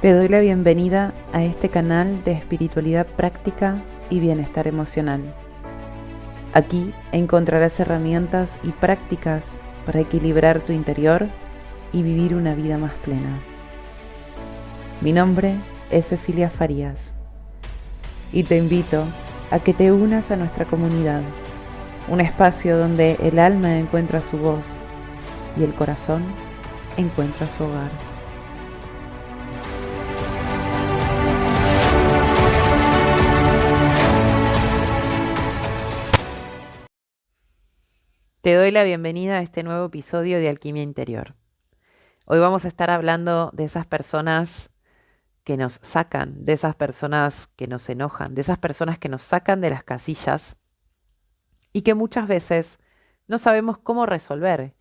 Te doy la bienvenida a este canal de espiritualidad práctica y bienestar emocional. Aquí encontrarás herramientas y prácticas para equilibrar tu interior y vivir una vida más plena. Mi nombre es Cecilia Farías y te invito a que te unas a nuestra comunidad, un espacio donde el alma encuentra su voz y el corazón encuentra su hogar. Te doy la bienvenida a este nuevo episodio de Alquimia Interior. Hoy vamos a estar hablando de esas personas que nos sacan, de esas personas que nos enojan, de esas personas que nos sacan de las casillas y que muchas veces no sabemos cómo resolver.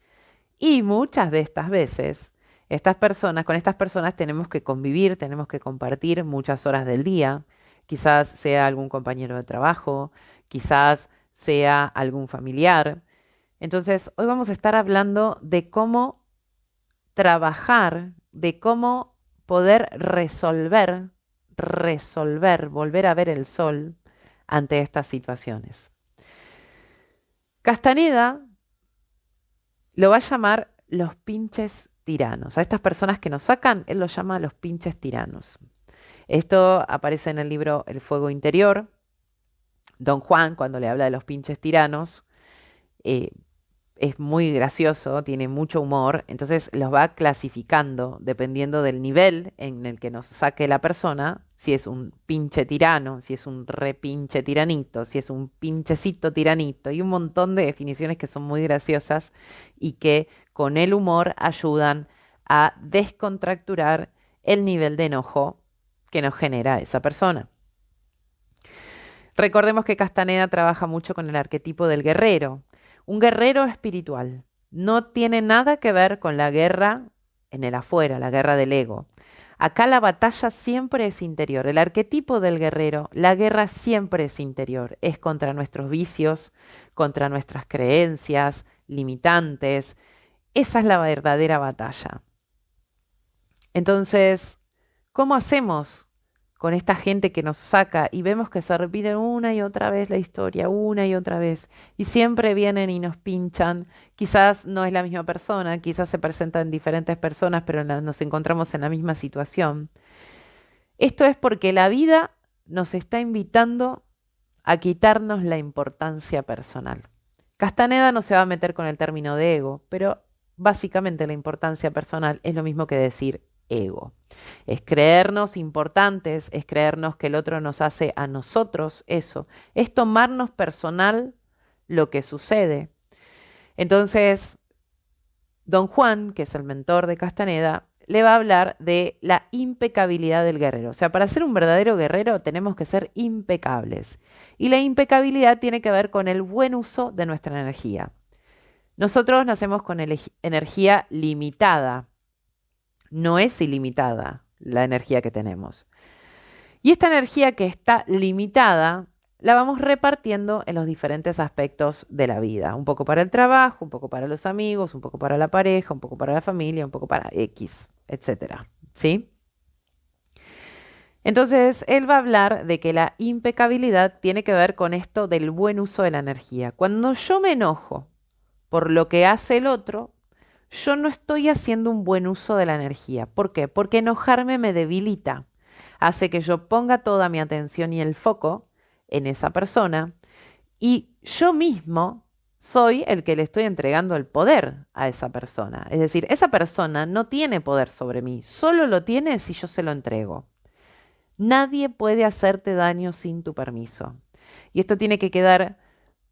Y muchas de estas veces, con estas personas tenemos que convivir, tenemos que compartir muchas horas del día. Quizás sea algún compañero de trabajo, quizás sea algún familiar. Entonces, hoy vamos a estar hablando de cómo trabajar, de cómo poder resolver, volver a ver el sol ante estas situaciones. Castaneda lo va a llamar los pinches tiranos. A estas personas que nos sacan, él los llama los pinches tiranos. Esto aparece en el libro El fuego interior. Don Juan, cuando le habla de los pinches tiranos, es muy gracioso, tiene mucho humor, entonces los va clasificando dependiendo del nivel en el que nos saque la persona, si es un pinche tirano, si es un repinche tiranito, si es un pinchecito tiranito, y un montón de definiciones que son muy graciosas y que con el humor ayudan a descontracturar el nivel de enojo que nos genera esa persona. Recordemos que Castaneda trabaja mucho con el arquetipo del guerrero. Un guerrero espiritual no tiene nada que ver con la guerra en el afuera, la guerra del ego. Acá la batalla siempre es interior. El arquetipo del guerrero, la guerra siempre es interior. Es contra nuestros vicios, contra nuestras creencias limitantes. Esa es la verdadera batalla. Entonces, ¿cómo hacemos con esta gente que nos saca y vemos que se repite una y otra vez la historia, una y otra vez, y siempre vienen y nos pinchan? Quizás no es la misma persona, quizás se presentan diferentes personas, pero nos encontramos en la misma situación. Esto es porque la vida nos está invitando a quitarnos la importancia personal. Castaneda no se va a meter con el término de ego, pero básicamente la importancia personal es lo mismo que decir ego. Es creernos importantes, es creernos que el otro nos hace a nosotros eso, es tomarnos personal lo que sucede. Entonces, Don Juan, que es el mentor de Castaneda, le va a hablar de la impecabilidad del guerrero. O sea, para ser un verdadero guerrero tenemos que ser impecables. Y la impecabilidad tiene que ver con el buen uso de nuestra energía. Nosotros nacemos con energía limitada. No es ilimitada la energía que tenemos. Y esta energía que está limitada la vamos repartiendo en los diferentes aspectos de la vida. Un poco para el trabajo, un poco para los amigos, un poco para la pareja, un poco para la familia, un poco para X, etcétera. ¿Sí? Entonces, él va a hablar de que la impecabilidad tiene que ver con esto del buen uso de la energía. Cuando yo me enojo por lo que hace el otro, yo no estoy haciendo un buen uso de la energía. ¿Por qué? Porque enojarme me debilita. Hace que yo ponga toda mi atención y el foco en esa persona y yo mismo soy el que le estoy entregando el poder a esa persona. Es decir, esa persona no tiene poder sobre mí, solo lo tiene si yo se lo entrego. Nadie puede hacerte daño sin tu permiso. Y esto tiene que quedar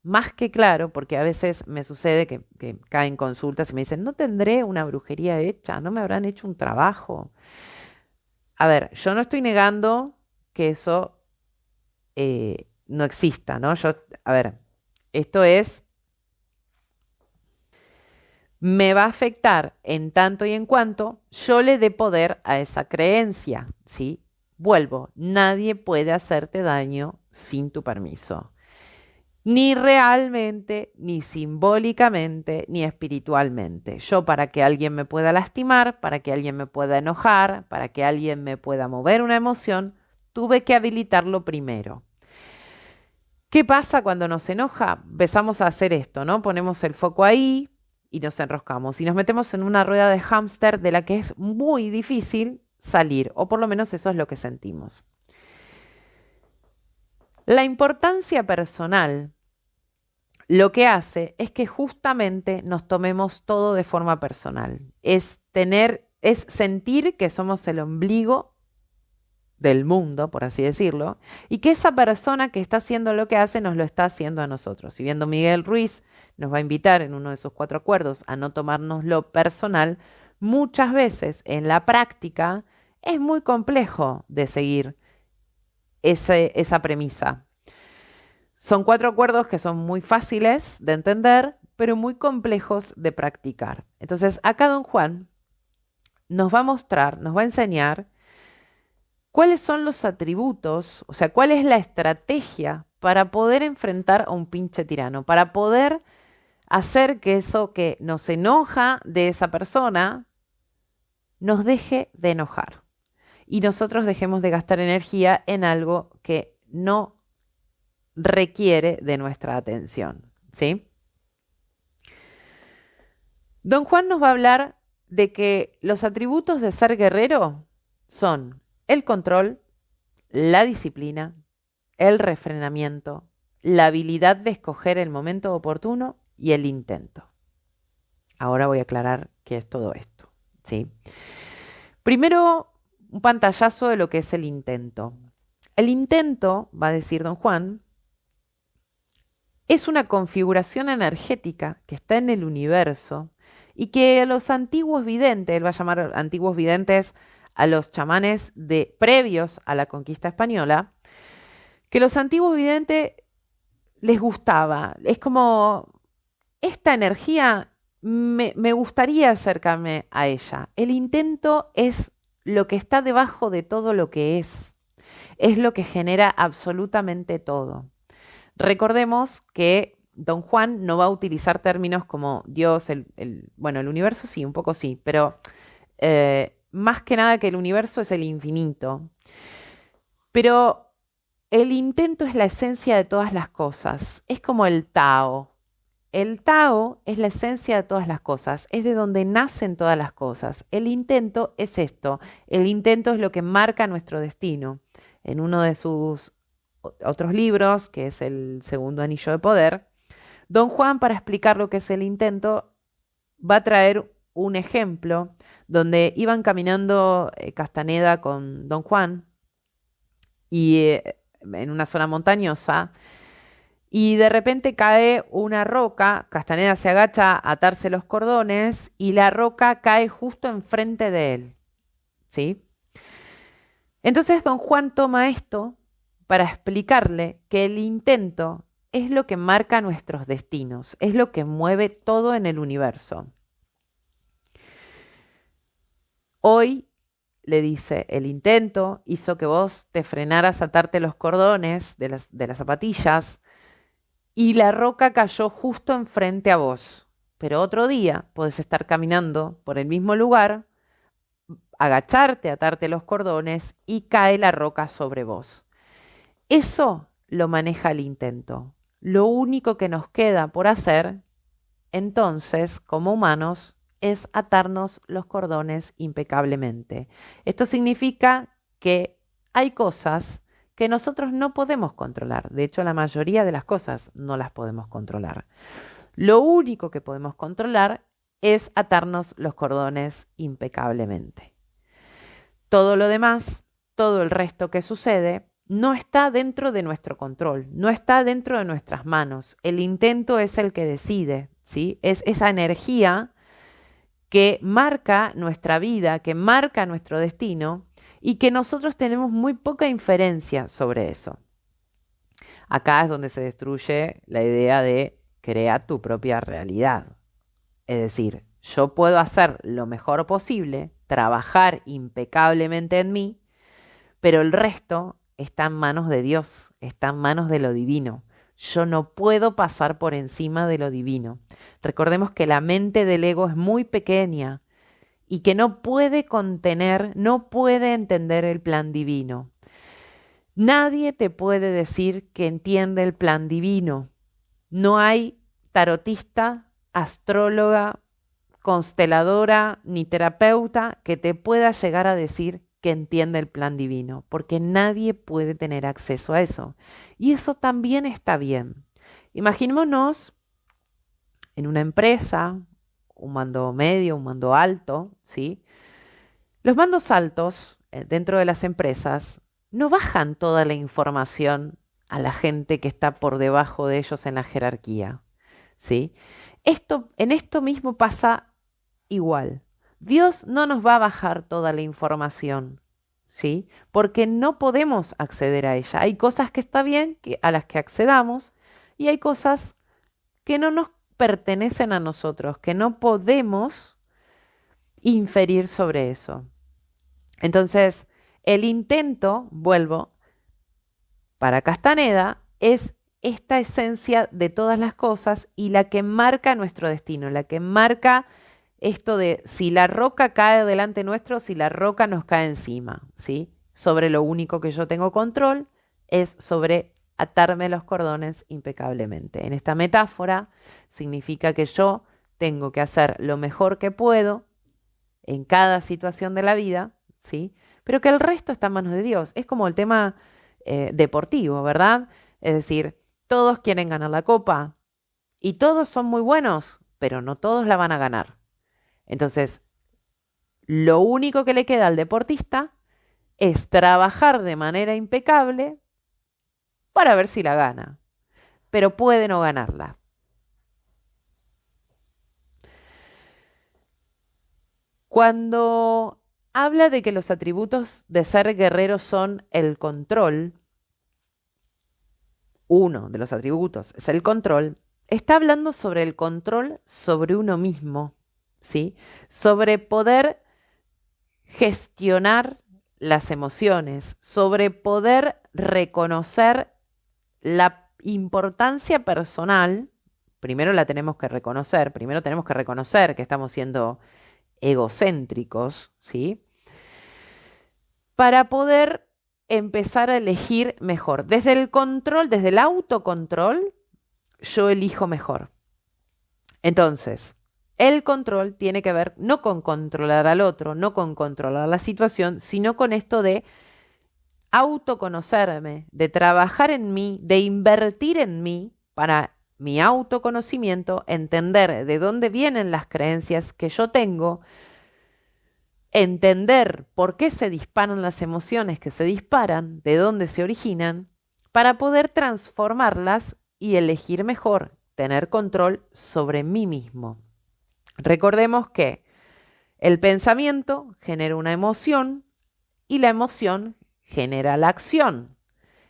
más que claro, porque a veces me sucede que caen consultas y me dicen, ¿no tendré una brujería hecha? ¿No me habrán hecho un trabajo? A ver, yo no estoy negando que eso no exista, ¿no? Esto me va a afectar en tanto y en cuanto yo le dé poder a esa creencia, ¿sí? Vuelvo, nadie puede hacerte daño sin tu permiso. Ni realmente, ni simbólicamente, ni espiritualmente. Yo para que alguien me pueda lastimar, para que alguien me pueda enojar, para que alguien me pueda mover una emoción, tuve que habilitarlo primero. ¿Qué pasa cuando nos enoja? Empezamos a hacer esto, ¿no? Ponemos el foco ahí y nos enroscamos y nos metemos en una rueda de hámster de la que es muy difícil salir, o por lo menos eso es lo que sentimos. La importancia personal lo que hace es que justamente nos tomemos todo de forma personal. Es sentir que somos el ombligo del mundo, por así decirlo, y que esa persona que está haciendo lo que hace nos lo está haciendo a nosotros. Si bien Don Miguel Ruiz nos va a invitar en uno de sus 4 acuerdos a no tomárnoslo personal, muchas veces en la práctica es muy complejo de seguir esa premisa. Son 4 acuerdos que son muy fáciles de entender, pero muy complejos de practicar. Entonces, acá Don Juan nos va a mostrar, nos va a enseñar cuáles son los atributos, o sea, cuál es la estrategia para poder enfrentar a un pinche tirano, para poder hacer que eso que nos enoja de esa persona nos deje de enojar y nosotros dejemos de gastar energía en algo que no requiere de nuestra atención, ¿sí? Don Juan nos va a hablar de que los atributos de ser guerrero son el control, la disciplina, el refrenamiento, la habilidad de escoger el momento oportuno y el intento. Ahora voy a aclarar qué es todo esto, ¿sí? Primero, un pantallazo de lo que es el intento. El intento, va a decir Don Juan, es una configuración energética que está en el universo y que los antiguos videntes, él va a llamar antiguos videntes a los chamanes previos a la conquista española, que los antiguos videntes les gustaba. Es como, esta energía me gustaría acercarme a ella. El intento es lo que está debajo de todo lo que es lo que genera absolutamente todo. Recordemos que Don Juan no va a utilizar términos como Dios, bueno, el universo sí, un poco sí, pero más que nada que el universo es el infinito. Pero el intento es la esencia de todas las cosas, es como el Tao. El Tao es la esencia de todas las cosas, es de donde nacen todas las cosas. El intento es esto, el intento es lo que marca nuestro destino. En uno de sus otros libros, que es el Segundo Anillo de Poder, Don Juan, para explicar lo que es el intento, va a traer un ejemplo donde iban caminando Castaneda con Don Juan y en una zona montañosa y de repente cae una roca, Castaneda se agacha a atarse los cordones y la roca cae justo enfrente de él, ¿sí? Entonces Don Juan toma esto para explicarle que el intento es lo que marca nuestros destinos, es lo que mueve todo en el universo. Hoy, le dice, el intento hizo que vos te frenaras a atarte los cordones de las zapatillas y la roca cayó justo enfrente a vos. Pero otro día podés estar caminando por el mismo lugar, agacharte, atarte los cordones y cae la roca sobre vos. Eso lo maneja el intento. Lo único que nos queda por hacer, entonces, como humanos, es atarnos los cordones impecablemente. Esto significa que hay cosas que nosotros no podemos controlar. De hecho, la mayoría de las cosas no las podemos controlar. Lo único que podemos controlar es atarnos los cordones impecablemente. Todo lo demás, todo el resto que sucede, no está dentro de nuestro control, no está dentro de nuestras manos. El intento es el que decide, ¿sí? Es esa energía que marca nuestra vida, que marca nuestro destino y que nosotros tenemos muy poca inferencia sobre eso. Acá es donde se destruye la idea de crear tu propia realidad. Es decir, yo puedo hacer lo mejor posible, trabajar impecablemente en mí, pero el resto está en manos de Dios, está en manos de lo divino. Yo no puedo pasar por encima de lo divino. Recordemos que la mente del ego es muy pequeña y que no puede contener, no puede entender el plan divino. Nadie te puede decir que entiende el plan divino. No hay tarotista, astróloga, consteladora ni terapeuta que te pueda llegar a decir que entiende el plan divino, porque nadie puede tener acceso a eso. Y eso también está bien. Imaginémonos en una empresa, un mando medio, un mando alto, ¿sí? Los mandos altos dentro de las empresas no bajan toda la información a la gente que está por debajo de ellos en la jerarquía, ¿sí? En esto mismo pasa igual. Dios no nos va a bajar toda la información, ¿sí? Porque no podemos acceder a ella. Hay cosas que está bien a las que accedamos y hay cosas que no nos pertenecen a nosotros, que no podemos inferir sobre eso. Entonces, el intento, vuelvo, para Castaneda es esta esencia de todas las cosas y la que marca nuestro destino, la que marca esto de si la roca cae delante nuestro, si la roca nos cae encima, ¿sí? Sobre lo único que yo tengo control es sobre atarme los cordones impecablemente. En esta metáfora significa que yo tengo que hacer lo mejor que puedo en cada situación de la vida, ¿sí? Pero que el resto está en manos de Dios. Es como el tema deportivo, ¿verdad? Es decir, todos quieren ganar la copa y todos son muy buenos, pero no todos la van a ganar. Entonces, lo único que le queda al deportista es trabajar de manera impecable para ver si la gana, pero puede no ganarla. Cuando habla de que los atributos de ser guerrero son el control, uno de los atributos es el control, está hablando sobre el control sobre uno mismo, ¿sí? Sobre poder gestionar las emociones, sobre poder reconocer la importancia personal. Primero la tenemos que reconocer, primero tenemos que reconocer que estamos siendo egocéntricos, ¿sí? Para poder empezar a elegir mejor. Desde el control, desde el autocontrol, yo elijo mejor. Entonces, el control tiene que ver no con controlar al otro, no con controlar la situación, sino con esto de autoconocerme, de trabajar en mí, de invertir en mí para mi autoconocimiento, entender de dónde vienen las creencias que yo tengo, entender por qué se disparan las emociones que se disparan, de dónde se originan, para poder transformarlas y elegir mejor, tener control sobre mí mismo. Recordemos que el pensamiento genera una emoción y la emoción genera la acción.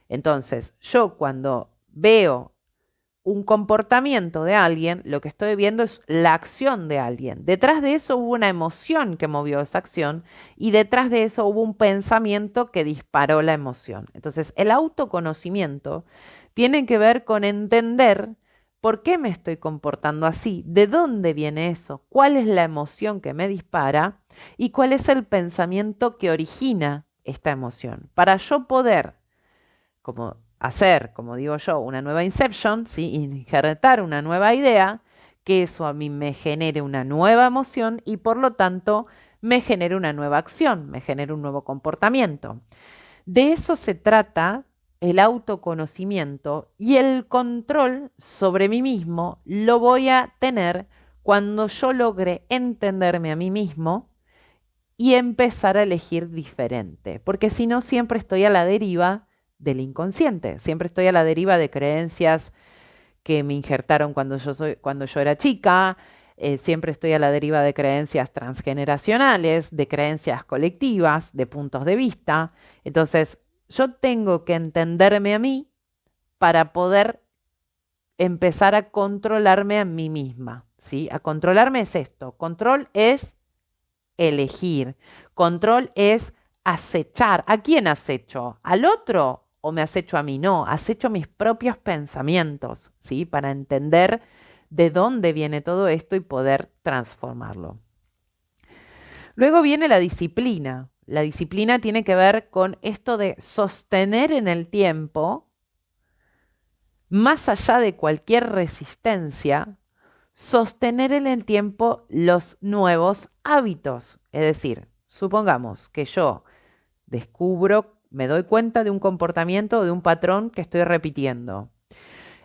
Entonces, yo cuando veo un comportamiento de alguien, lo que estoy viendo es la acción de alguien. Detrás de eso hubo una emoción que movió esa acción y detrás de eso hubo un pensamiento que disparó la emoción. Entonces, el autoconocimiento tiene que ver con entender por qué me estoy comportando así, de dónde viene eso, cuál es la emoción que me dispara y cuál es el pensamiento que origina esta emoción. Para yo poder, como digo yo, una nueva inception, ¿sí? Injertar una nueva idea, que eso a mí me genere una nueva emoción y por lo tanto me genere una nueva acción, me genere un nuevo comportamiento. De eso se trata el autoconocimiento y el control sobre mí mismo lo voy a tener cuando yo logre entenderme a mí mismo y empezar a elegir diferente, porque si no siempre estoy a la deriva del inconsciente, siempre estoy a la deriva de creencias que me injertaron cuando yo era chica, siempre estoy a la deriva de creencias transgeneracionales, de creencias colectivas, de puntos de vista. Entonces, yo tengo que entenderme a mí para poder empezar a controlarme a mí misma, ¿sí? A controlarme es esto. Control es elegir. Control es acechar. ¿A quién acecho? ¿Al otro o me acecho a mí, no, acecho mis propios pensamientos, ¿sí? Para entender de dónde viene todo esto y poder transformarlo. Luego viene la disciplina. La disciplina tiene que ver con esto de sostener en el tiempo, más allá de cualquier resistencia, sostener en el tiempo los nuevos hábitos. Es decir, supongamos que yo descubro, me doy cuenta de un comportamiento o de un patrón que estoy repitiendo.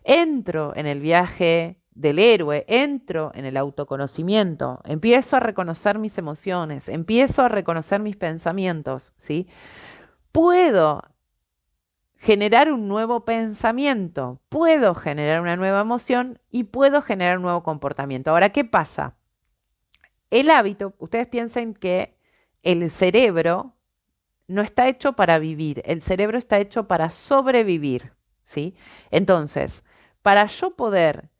Entro en el viaje del héroe, entro en el autoconocimiento, empiezo a reconocer mis emociones, empiezo a reconocer mis pensamientos, ¿sí? Puedo generar un nuevo pensamiento, puedo generar una nueva emoción y puedo generar un nuevo comportamiento. Ahora, ¿qué pasa? El hábito, ustedes piensen que el cerebro no está hecho para vivir, el cerebro está hecho para sobrevivir, ¿sí? Entonces, para yo poder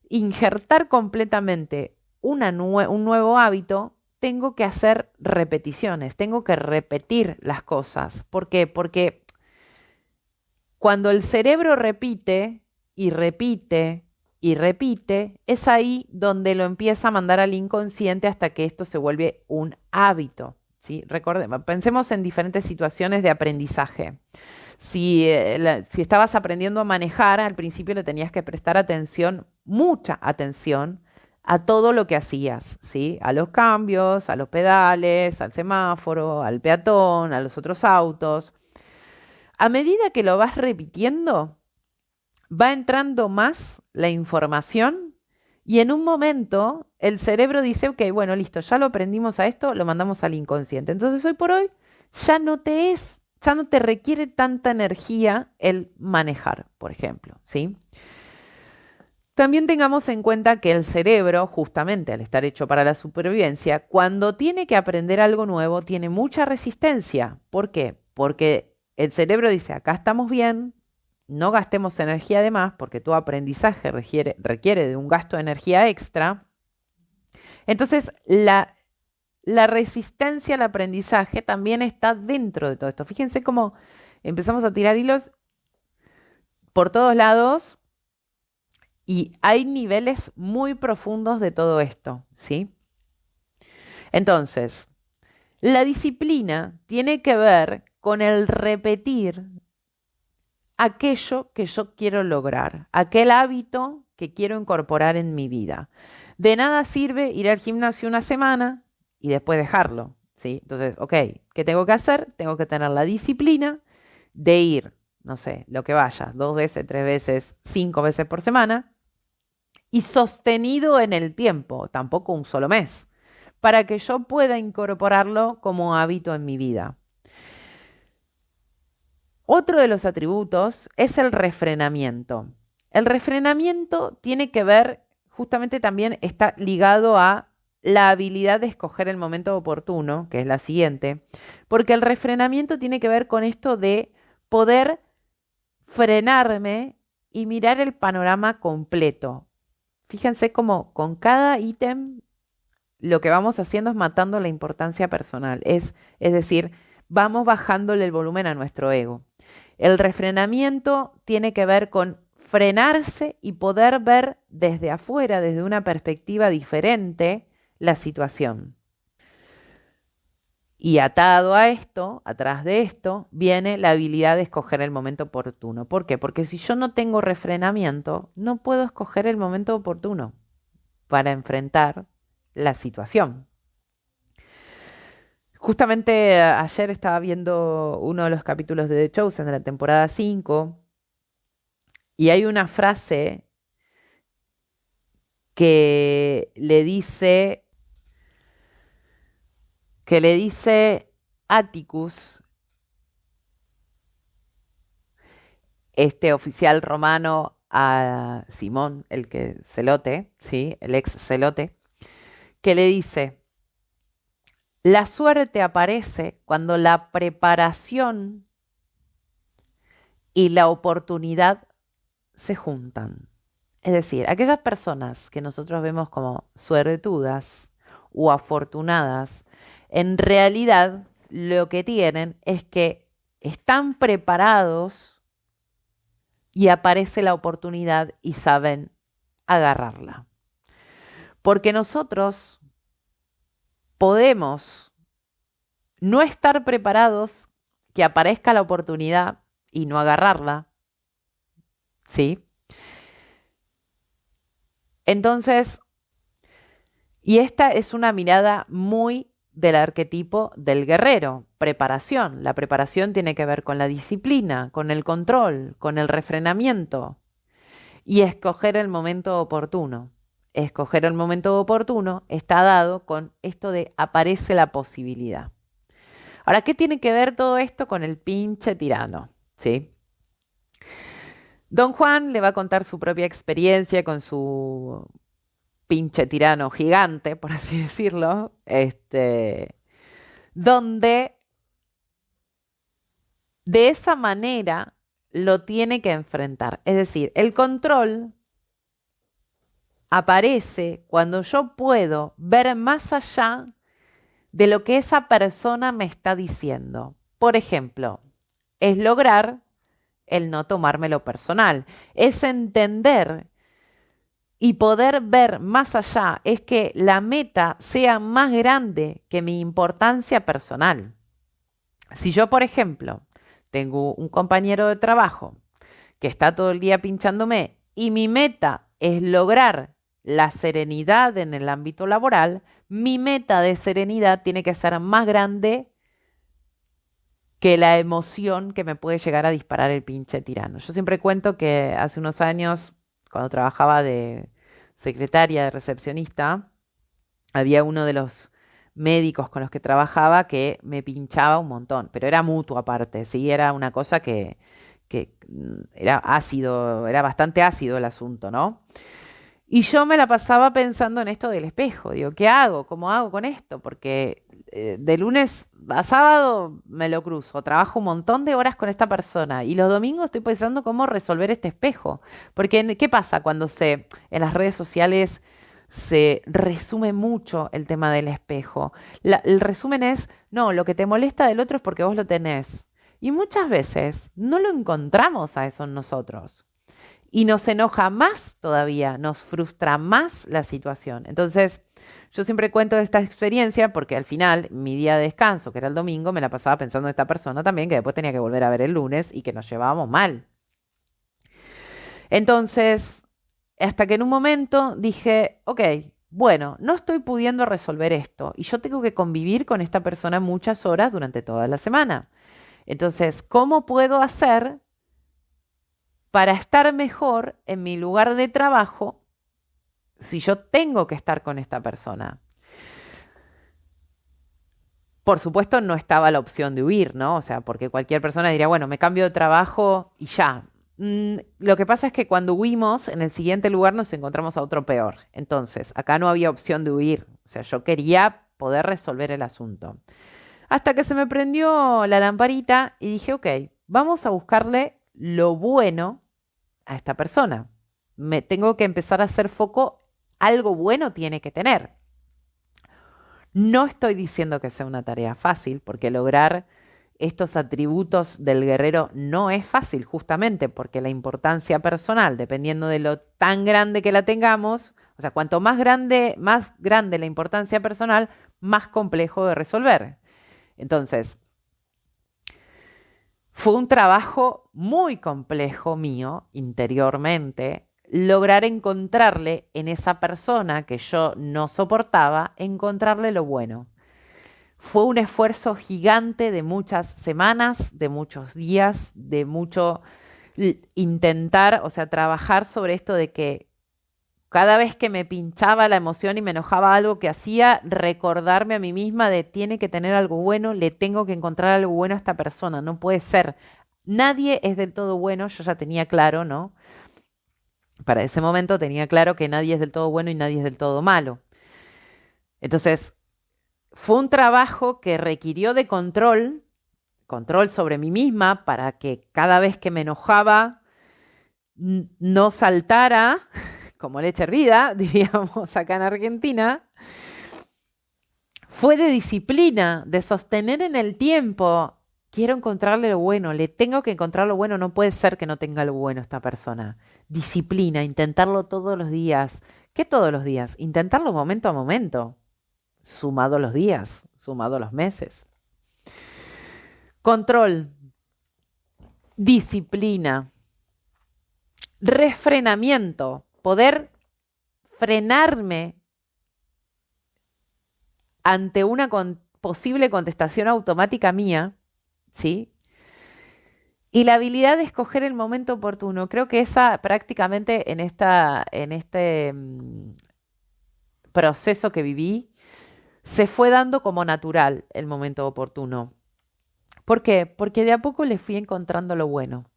injertar completamente un nuevo hábito, tengo que hacer repeticiones, tengo que repetir las cosas. ¿Por qué? Porque cuando el cerebro repite y repite y repite, es ahí donde lo empieza a mandar al inconsciente hasta que esto se vuelve un hábito, ¿sí? Recordemos, pensemos en diferentes situaciones de aprendizaje. Si estabas aprendiendo a manejar, al principio le tenías que prestar atención, mucha atención, a todo lo que hacías, ¿sí? A los cambios, a los pedales, al semáforo, al peatón, a los otros autos. A medida que lo vas repitiendo, va entrando más la información y en un momento el cerebro dice, ok, bueno, listo, ya lo aprendimos a esto, lo mandamos al inconsciente. Entonces hoy por hoy ya no te requiere tanta energía el manejar, por ejemplo, ¿sí? También tengamos en cuenta que el cerebro, justamente al estar hecho para la supervivencia, cuando tiene que aprender algo nuevo, tiene mucha resistencia. ¿Por qué? Porque el cerebro dice, acá estamos bien, no gastemos energía de más, porque tu aprendizaje requiere de un gasto de energía extra. Entonces, la resistencia al aprendizaje también está dentro de todo esto. Fíjense cómo empezamos a tirar hilos por todos lados y hay niveles muy profundos de todo esto, ¿sí? Entonces, la disciplina tiene que ver con el repetir aquello que yo quiero lograr, aquel hábito que quiero incorporar en mi vida. De nada sirve ir al gimnasio una semana y después dejarlo, ¿sí? Entonces, ok, ¿qué tengo que hacer? Tengo que tener la disciplina de ir, no sé, lo que vaya, 2 veces, 3 veces, 5 veces por semana y sostenido en el tiempo, tampoco un solo mes, para que yo pueda incorporarlo como hábito en mi vida. Otro de los atributos es el refrenamiento. El refrenamiento tiene que ver, justamente también está ligado a la habilidad de escoger el momento oportuno, que es la siguiente, porque el refrenamiento tiene que ver con esto de poder frenarme y mirar el panorama completo. Fíjense cómo con cada ítem lo que vamos haciendo es matando la importancia personal, es decir, vamos bajándole el volumen a nuestro ego. El refrenamiento tiene que ver con frenarse y poder ver desde afuera, desde una perspectiva diferente, la situación. Y atado a esto, atrás de esto, viene la habilidad de escoger el momento oportuno. ¿Por qué? Porque si yo no tengo refrenamiento, no puedo escoger el momento oportuno para enfrentar la situación. Justamente ayer estaba viendo uno de los capítulos de The Chosen de la temporada 5 y hay una frase que le dice Atticus, este oficial romano, a Simón, el que celote, ¿sí? El ex celote, que le dice: la suerte aparece cuando la preparación y la oportunidad se juntan. Es decir, aquellas personas que nosotros vemos como suertudas o afortunadas, en realidad lo que tienen es que están preparados y aparece la oportunidad y saben agarrarla. Porque nosotros podemos no estar preparados, que aparezca la oportunidad y no agarrarla, ¿sí? Entonces, y esta es una mirada muy del arquetipo del guerrero, preparación. La preparación tiene que ver con la disciplina, con el control, con el refrenamiento y escoger el momento oportuno. Escoger el momento oportuno está dado con esto de aparece la posibilidad. Ahora, ¿qué tiene que ver todo esto con el pinche tirano? ¿Sí? Don Juan le va a contar su propia experiencia con su pinche tirano gigante, por así decirlo, donde de esa manera lo tiene que enfrentar. Es decir, el control aparece cuando yo puedo ver más allá de lo que esa persona me está diciendo. Por ejemplo, es lograr el no tomármelo personal, es entender y poder ver más allá, es que la meta sea más grande que mi importancia personal. Si yo, por ejemplo, tengo un compañero de trabajo que está todo el día pinchándome y mi meta es lograr la serenidad en el ámbito laboral, mi meta de serenidad tiene que ser más grande que la emoción que me puede llegar a disparar el pinche tirano. Yo siempre cuento que hace unos años, cuando trabajaba de secretaria, de recepcionista, había uno de los médicos con los que trabajaba que me pinchaba un montón, pero era mutuo aparte, ¿sí? Era una cosa que era ácido, era bastante ácido el asunto, ¿no? Y yo me la pasaba pensando en esto del espejo. Digo, ¿qué hago? ¿Cómo hago con esto? Porque de lunes a sábado me lo cruzo. Trabajo un montón de horas con esta persona. Y los domingos estoy pensando cómo resolver este espejo. Porque, ¿qué pasa cuando en las redes sociales se resume mucho el tema del espejo? El resumen es, no, lo que te molesta del otro es porque vos lo tenés. Y muchas veces no lo encontramos a eso en nosotros. Y nos enoja más todavía, nos frustra más la situación. Entonces, yo siempre cuento esta experiencia porque al final, mi día de descanso, que era el domingo, me la pasaba pensando en esta persona también, que después tenía que volver a ver el lunes y que nos llevábamos mal. Entonces, hasta que en un momento dije, ok, bueno, no estoy pudiendo resolver esto y yo tengo que convivir con esta persona muchas horas durante toda la semana. Entonces, ¿cómo puedo hacer para estar mejor en mi lugar de trabajo si yo tengo que estar con esta persona? Por supuesto, no estaba la opción de huir, ¿no? O sea, porque cualquier persona diría, bueno, me cambio de trabajo y ya. Lo que pasa es que cuando huimos, en el siguiente lugar nos encontramos a otro peor. Entonces, acá no había opción de huir. O sea, yo quería poder resolver el asunto. Hasta que se me prendió la lamparita y dije, ok, vamos a buscarle lo bueno a esta persona. Me tengo que empezar a hacer foco, algo bueno tiene que tener. No estoy diciendo que sea una tarea fácil, porque lograr estos atributos del guerrero no es fácil, justamente porque la importancia personal, dependiendo de lo tan grande que la tengamos, o sea, cuanto más grande la importancia personal, más complejo de resolver. Entonces, fue un trabajo muy complejo mío, interiormente, lograr encontrarle en esa persona que yo no soportaba, encontrarle lo bueno. Fue un esfuerzo gigante de muchas semanas, de muchos días, de mucho intentar, o sea, trabajar sobre esto de que cada vez que me pinchaba la emoción y me enojaba algo que hacía, recordarme a mí misma de tiene que tener algo bueno, le tengo que encontrar algo bueno a esta persona, no puede ser. Nadie es del todo bueno, yo ya tenía claro, ¿no? Para ese momento tenía claro que nadie es del todo bueno y nadie es del todo malo. Entonces, fue un trabajo que requirió de control sobre mí misma para que cada vez que me enojaba no saltara como leche hervida, diríamos acá en Argentina. Fue de disciplina, de sostener en el tiempo quiero encontrarle lo bueno, le tengo que encontrar lo bueno, no puede ser que no tenga lo bueno esta persona. Disciplina, intentarlo todos los días. ¿Qué todos los días? Intentarlo momento a momento, sumado los días, sumado los meses. Control, disciplina, refrenamiento, poder frenarme ante una posible contestación automática mía, ¿sí? Y la habilidad de escoger el momento oportuno. Creo que esa prácticamente en este proceso que viví, se fue dando como natural el momento oportuno. ¿Por qué? Porque de a poco le fui encontrando lo bueno.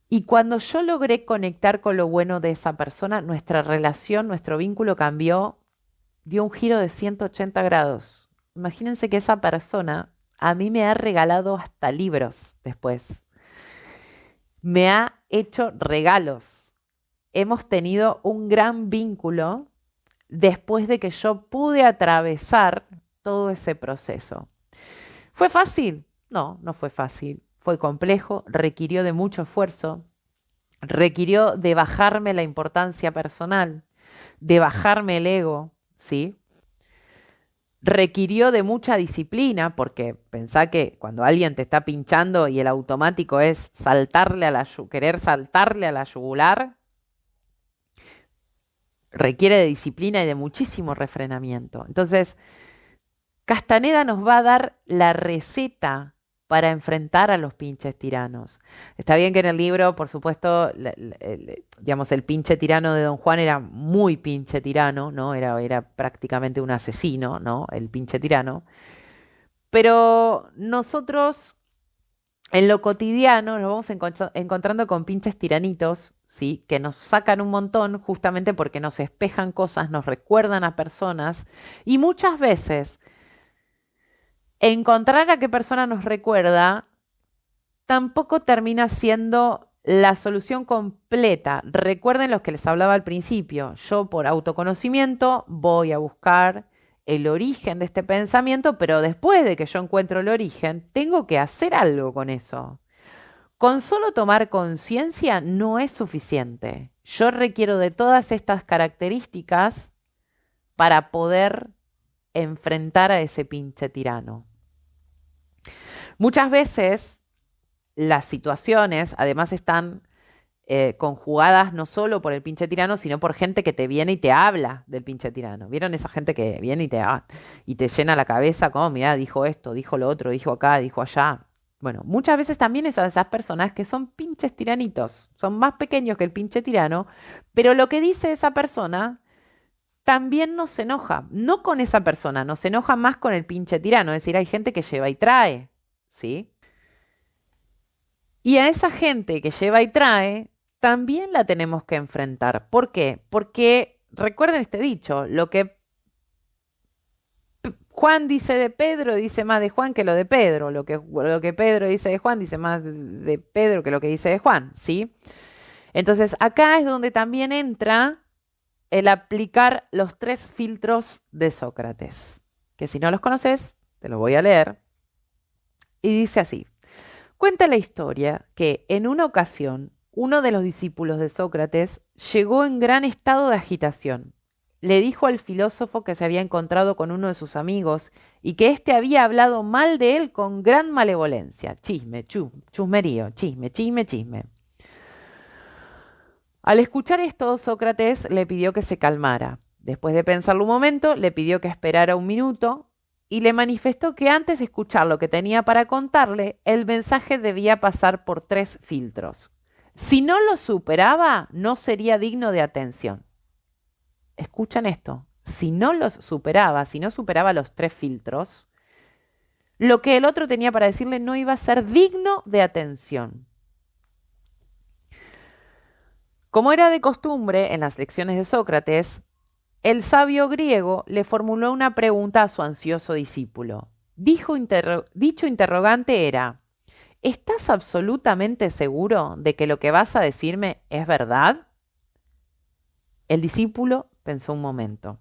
Y cuando yo logré conectar con lo bueno de esa persona, nuestra relación, nuestro vínculo cambió, dio un giro de 180 grados. Imagínense que esa persona a mí me ha regalado hasta libros después. Me ha hecho regalos. Hemos tenido un gran vínculo después de que yo pude atravesar todo ese proceso. ¿Fue fácil? No, no fue fácil. Fue complejo, requirió de mucho esfuerzo, requirió de bajarme la importancia personal, de bajarme el ego, ¿sí? Requirió de mucha disciplina, porque pensá que cuando alguien te está pinchando y el automático es querer saltarle a la yugular, requiere de disciplina y de muchísimo refrenamiento. Entonces, Castaneda nos va a dar la receta para enfrentar a los pinches tiranos. Está bien que en el libro, por supuesto, digamos, el pinche tirano de Don Juan era muy pinche tirano, ¿no? Era prácticamente un asesino, ¿no? El pinche tirano. Pero nosotros, en lo cotidiano, nos vamos encontrando con pinches tiranitos, ¿sí? Que nos sacan un montón justamente porque nos espejan cosas, nos recuerdan a personas y muchas veces encontrar a qué persona nos recuerda tampoco termina siendo la solución completa. Recuerden los que les hablaba al principio. Yo por autoconocimiento voy a buscar el origen de este pensamiento, pero después de que yo encuentro el origen, tengo que hacer algo con eso. Con solo tomar conciencia no es suficiente. Yo requiero de todas estas características para poder enfrentar a ese pinche tirano. Muchas veces las situaciones además están conjugadas no solo por el pinche tirano, sino por gente que te viene y te habla del pinche tirano. ¿Vieron esa gente que viene y te llena la cabeza como, mirá, dijo esto, dijo lo otro, dijo acá, dijo allá? Bueno, muchas veces también esas personas que son pinches tiranitos, son más pequeños que el pinche tirano, pero lo que dice esa persona también nos enoja, no con esa persona, nos enoja más con el pinche tirano, es decir, hay gente que lleva y trae, ¿sí? Y a esa gente que lleva y trae, también la tenemos que enfrentar. ¿Por qué? Porque recuerden este dicho, lo que Juan dice de Pedro dice más de Juan que lo de Pedro, lo que Pedro dice de Juan dice más de Pedro que lo que dice de Juan, ¿sí? Entonces acá es donde también entra el aplicar los 3 filtros de Sócrates, que si no los conoces, te los voy a leer. Y dice así: cuenta la historia que en una ocasión uno de los discípulos de Sócrates llegó en gran estado de agitación. Le dijo al filósofo que se había encontrado con uno de sus amigos y que éste había hablado mal de él con gran malevolencia. Chisme, chusmerío, chisme, chisme, chisme. Al escuchar esto, Sócrates le pidió que se calmara. Después de pensarlo un momento, le pidió que esperara un minuto y le manifestó que antes de escuchar lo que tenía para contarle, el mensaje debía pasar por 3 filtros. Si no lo superaba, no sería digno de atención. Escuchan esto. Si no superaba los 3 filtros, lo que el otro tenía para decirle no iba a ser digno de atención. Como era de costumbre en las lecciones de Sócrates, el sabio griego le formuló una pregunta a su ansioso discípulo. Dicho interrogante era: ¿estás absolutamente seguro de que lo que vas a decirme es verdad? El discípulo pensó un momento.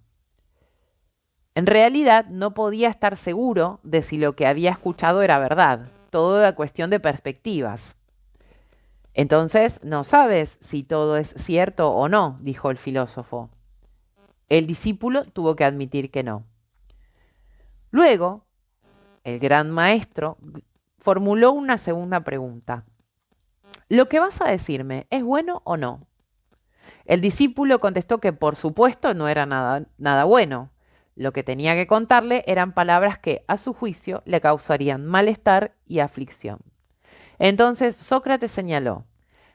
En realidad no podía estar seguro de si lo que había escuchado era verdad, todo la cuestión de perspectivas. Entonces no sabes si todo es cierto o no, dijo el filósofo. El discípulo tuvo que admitir que no. Luego, el gran maestro formuló una segunda pregunta. ¿Lo que vas a decirme es bueno o no? El discípulo contestó que por supuesto no era nada bueno. Lo que tenía que contarle eran palabras que, a su juicio, le causarían malestar y aflicción. Entonces Sócrates señaló,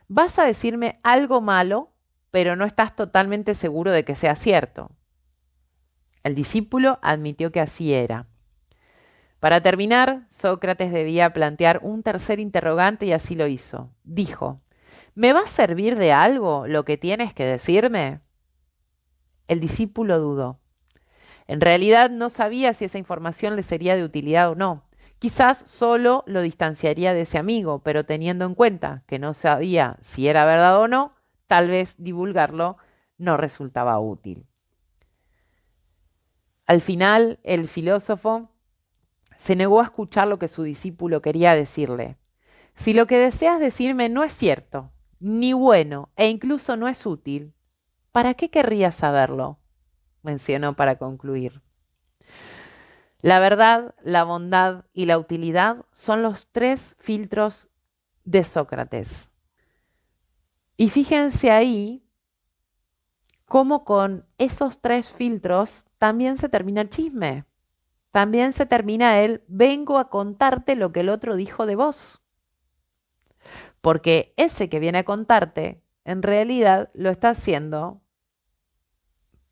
vas a decirme algo malo, pero no estás totalmente seguro de que sea cierto. El discípulo admitió que así era. Para terminar, Sócrates debía plantear un tercer interrogante y así lo hizo. Dijo, ¿me va a servir de algo lo que tienes que decirme? El discípulo dudó. En realidad no sabía si esa información le sería de utilidad o no. Quizás solo lo distanciaría de ese amigo, pero teniendo en cuenta que no sabía si era verdad o no, tal vez divulgarlo no resultaba útil. Al final, el filósofo se negó a escuchar lo que su discípulo quería decirle. Si lo que deseas decirme no es cierto, ni bueno, e incluso no es útil, ¿para qué querrías saberlo? Mencionó para concluir. La verdad, la bondad y la utilidad son los 3 filtros de Sócrates. Y fíjense ahí cómo con esos 3 filtros también se termina el chisme. También se termina el vengo a contarte lo que el otro dijo de vos. Porque ese que viene a contarte, en realidad lo está haciendo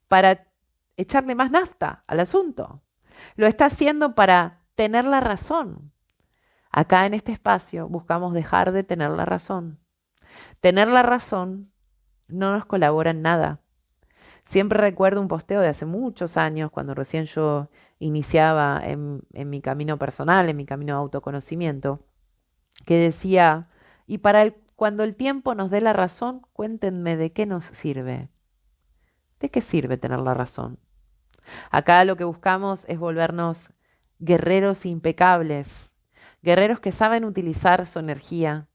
para echarle más nafta al asunto. Lo está haciendo para tener la razón. Acá en este espacio buscamos dejar de tener la razón. Tener la razón no nos colabora en nada. Siempre recuerdo un posteo de hace muchos años, cuando recién yo iniciaba en mi camino personal, en mi camino de autoconocimiento, que decía, y cuando el tiempo nos dé la razón, cuéntenme de qué nos sirve. ¿De qué sirve tener la razón? Acá lo que buscamos es volvernos guerreros impecables, guerreros que saben utilizar su energía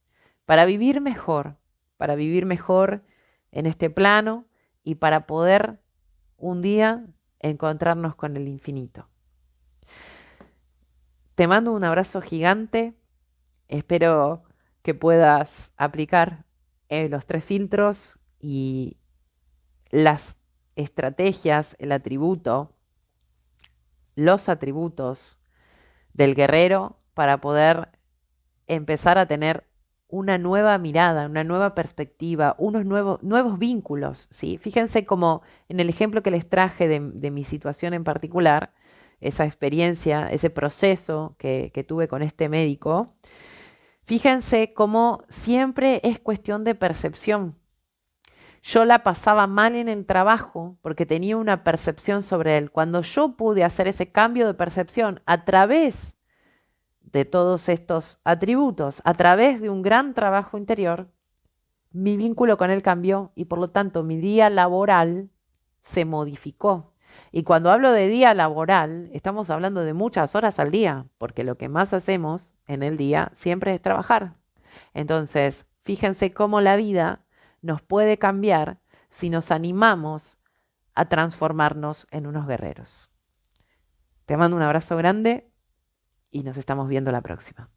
para vivir mejor en este plano y para poder un día encontrarnos con el infinito. Te mando un abrazo gigante, espero que puedas aplicar los 3 filtros y las estrategias, los atributos del guerrero para poder empezar a tener una nueva mirada, una nueva perspectiva, unos nuevos vínculos, ¿sí? Fíjense como en el ejemplo que les traje de mi situación en particular, esa experiencia, ese proceso que tuve con este médico, fíjense cómo siempre es cuestión de percepción. Yo la pasaba mal en el trabajo porque tenía una percepción sobre él. Cuando yo pude hacer ese cambio de percepción a través de todos estos atributos, a través de un gran trabajo interior, mi vínculo con él cambió y por lo tanto mi día laboral se modificó. Y cuando hablo de día laboral, estamos hablando de muchas horas al día, porque lo que más hacemos en el día siempre es trabajar. Entonces, fíjense cómo la vida nos puede cambiar si nos animamos a transformarnos en unos guerreros. Te mando un abrazo grande y nos estamos viendo la próxima.